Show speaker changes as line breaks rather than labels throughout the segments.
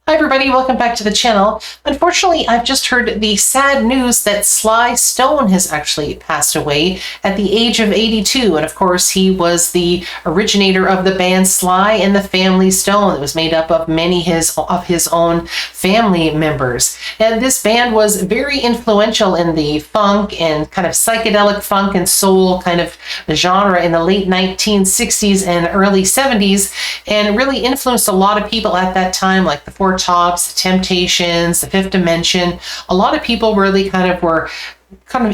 Hi everybody, welcome back to the channel. Unfortunately, I've just heard the sad news that Sly Stone has actually passed away at the age of 82. And of course, he was the originator of the band Sly and the Family Stone. It was made up of many of his own family members. And this band was very influential in the funk and kind of psychedelic funk and soul kind of genre in the late 1960s and early 70s, and really influenced a lot of people at that time, like the Four Tops, the Temptations, the Fifth Dimension. A lot of people really were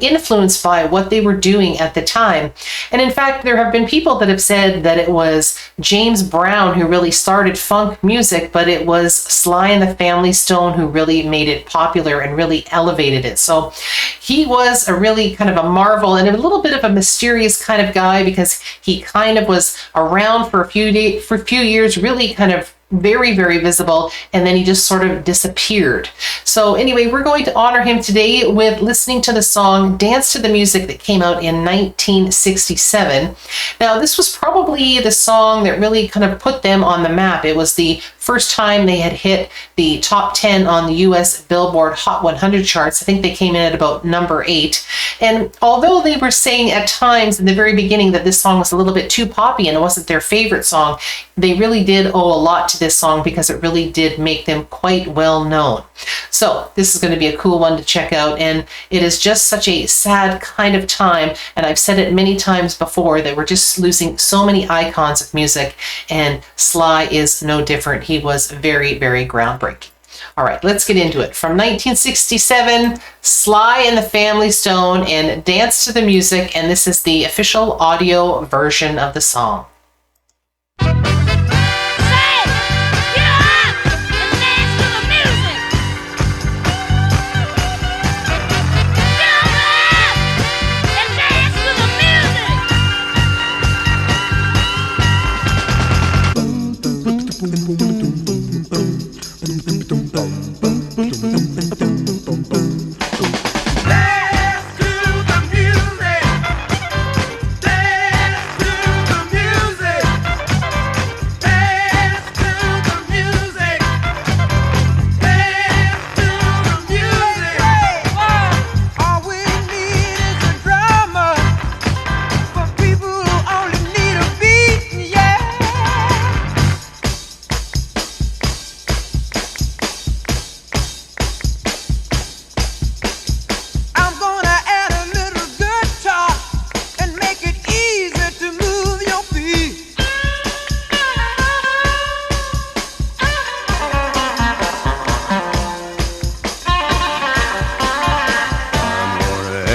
influenced by what they were doing at the time. And in fact, there have been people that have said that it was James Brown who really started funk music, but it was Sly and the Family Stone who really made it popular and really elevated it. So he was a really kind of a marvel and a little bit of a mysterious kind of guy, because he kind of was around for a few years, really kind of very, very visible, and then he just sort of disappeared. So anyway, we're going to honor him today with listening to the song Dance to the Music that came out in 1967. Now, this was probably the song that really kind of put them on the map. It was the first time they had hit the top 10 on the US Billboard Hot 100 charts. I think they came in at about number 8. And although they were saying at times in the very beginning that this song was a little bit too poppy and it wasn't their favorite song, they really did owe a lot to this song because it really did make them quite well known. So this is going to be a cool one to check out, and it is just such a sad kind of time, and I've said it many times before that we're just losing so many icons of music, and Sly is no different. He was very, very groundbreaking. All right, let's get into it. From 1967, Sly and the Family Stone and Dance to the Music, and this is the official audio version of the song.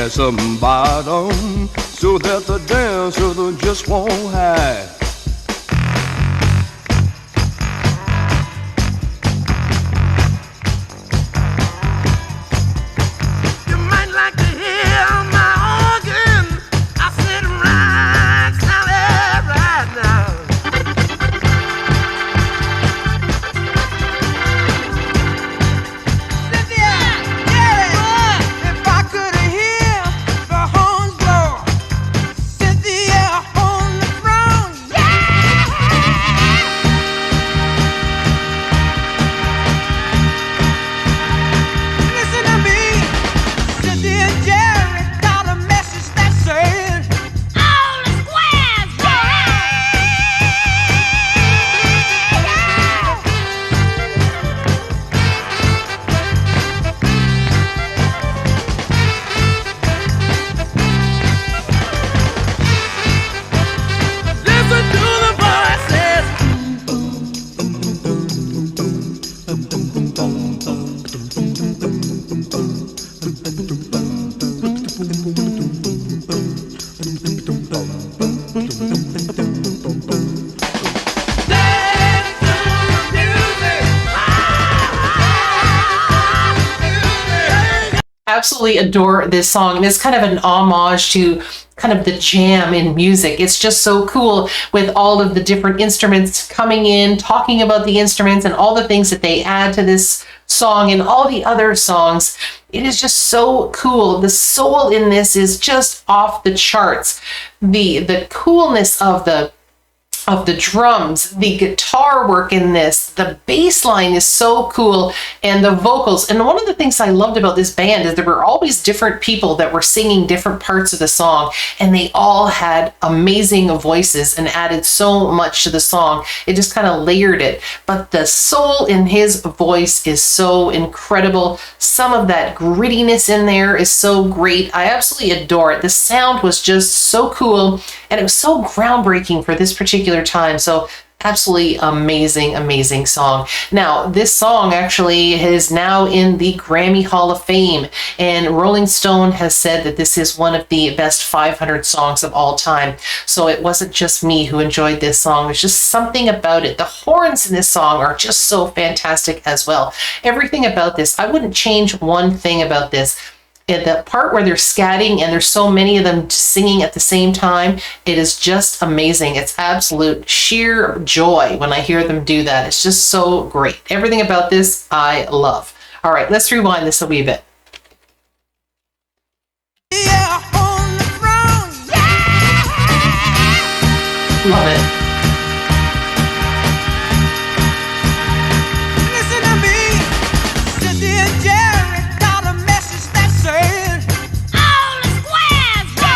Some bottom so that the dancer just won't hide. You might like to hear my organ. I said right now, right now. Cynthia, yeah, if I could hear the horns blow, Cynthia on the throne, yeah. Listen to me, Cynthia and Jerry got a message that said, all the squares, listen to the voices. Dance to the music.
Absolutely adore this song, and it's kind of an homage to kind of the jam in music. It's just so cool with all of the different instruments coming in, talking about the instruments and all the things that they add to this song and all the other songs. It is just so cool. The soul in this is just off the charts. The coolness of the of the drums, the guitar work in this, the bass line is so cool, and the vocals. And one of the things I loved about this band is there were always different people that were singing different parts of the song, and they all had amazing voices and added so much to the song. It just kind of layered it. But the soul in his voice is so incredible. Some of that grittiness in there is so great. I absolutely adore it. The sound was just so cool, and it was so groundbreaking for this particular time. So absolutely amazing, amazing song. Now, this song actually is now in the Grammy Hall of Fame, and Rolling Stone has said that this is one of the best 500 songs of all time. So it wasn't just me who enjoyed this song. There's just something about it. The horns in this song are just so fantastic as well. Everything about this, I wouldn't change one thing about this. At the part where they're scatting and there's so many of them singing at the same time, it is just amazing. It's absolute sheer joy when I hear them do that. It's just so great. Everything about this I love. All right, let's rewind this a wee bit.
Yeah, on the throne, yeah.
Love it.
Listen to me, Cindy and Jerry got a message that says all the squares go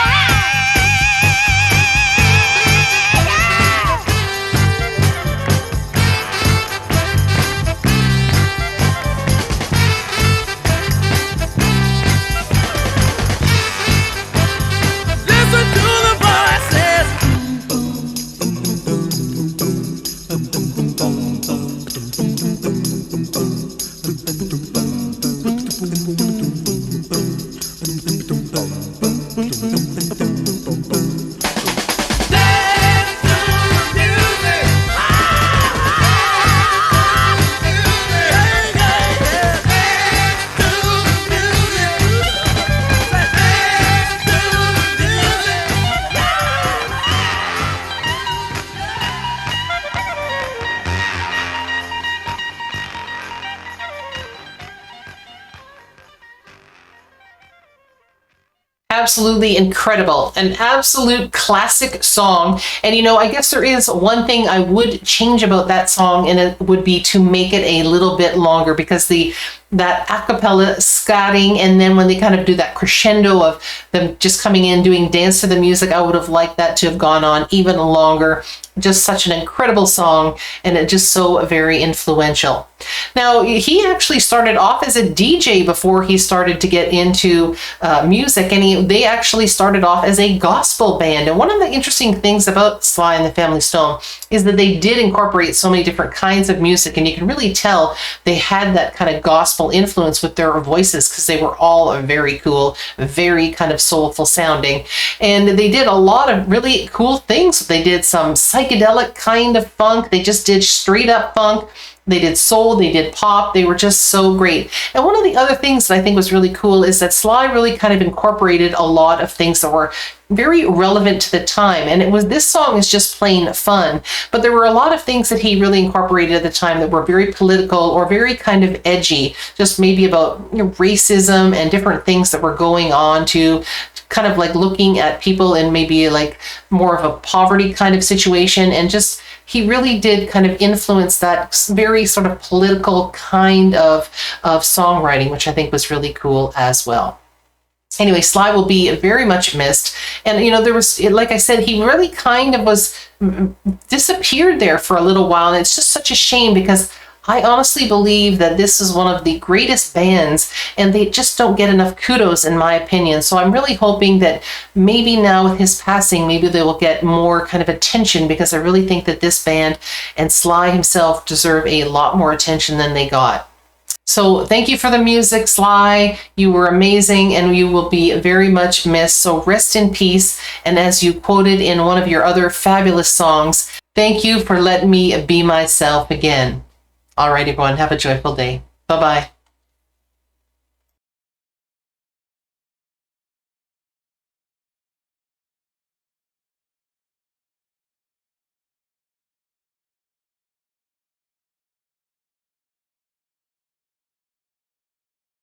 listen to the voices. Dance to the music. Dance to the music. Dance to the
Absolutely incredible. An absolute classic song. And you know, I guess there is one thing I would change about that song, and it would be to make it a little bit longer, because that a cappella scatting, and then when they kind of do that crescendo of them just coming in doing Dance to the Music, I would have liked that to have gone on even longer. Just such an incredible song, and it just so very influential. Now, he actually started off as a DJ before he started to get into music, and they actually started off as a gospel band. And one of the interesting things about Sly and the Family Stone is that they did incorporate so many different kinds of music, and you can really tell they had that kind of gospel influence with their voices, because they were all very cool, very kind of soulful sounding. And they did a lot of really cool things. They did some psychedelic kind of funk. They just did straight up funk. They did soul, they did pop, they were just so great. And one of the other things that I think was really cool is that Sly really kind of incorporated a lot of things that were very relevant to the time. And this song is just plain fun, but there were a lot of things that he really incorporated at the time that were very political or very kind of edgy, just maybe about racism and different things that were going on, to kind of like looking at people in maybe like more of a poverty kind of situation. And just, he really did kind of influence that very sort of political kind of songwriting, which I think was really cool as well. Anyway, Sly will be very much missed. And, you know, there was, like I said, he really kind of was disappeared there for a little while. And it's just such a shame, because I honestly believe that this is one of the greatest bands, and they just don't get enough kudos, in my opinion. So I'm really hoping that maybe now with his passing, maybe they will get more kind of attention, because I really think that this band and Sly himself deserve a lot more attention than they got. So thank you for the music, Sly. You were amazing, and you will be very much missed. So rest in peace. And as you quoted in one of your other fabulous songs, thank you for letting me be myself again. All right, everyone, have a joyful day. Bye-bye.